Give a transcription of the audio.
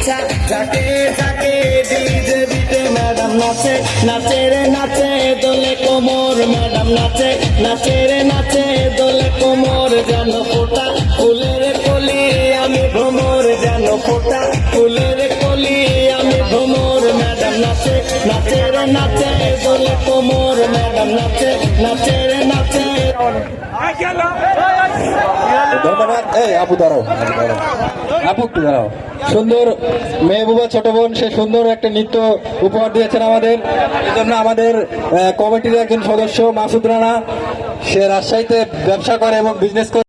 ইচ্ছা যাকে যাকে ডিজে বিটে ম্যাডাম নাচে নাচে রে নাচে দোলে কোমর ম্যাডাম নাচে নাচে রে নাচে দোলে কোমর যেন ফোটা ফুলের কলি আমি ভ্রমর যেন ফোটা ফুলের কলি আমি ভ্রমর ম্যাডাম নাচে নাচে রে নাচে দোলে কোমর ম্যাডাম নাচে নাচে রে নাচে। ধন্যবাদ। এই আপু দাঁড়াও, আপু একটু দাঁড়াও। সুন্দর মেহবুবা ছোট বোন, সে সুন্দর একটা নৃত্য উপহার দিয়েছেন আমাদের। এই জন্য আমাদের কমিটির একজন সদস্য মাসুদ রানা, সে রাজশাহীতে ব্যবসা করে এবং বিজনেস করে।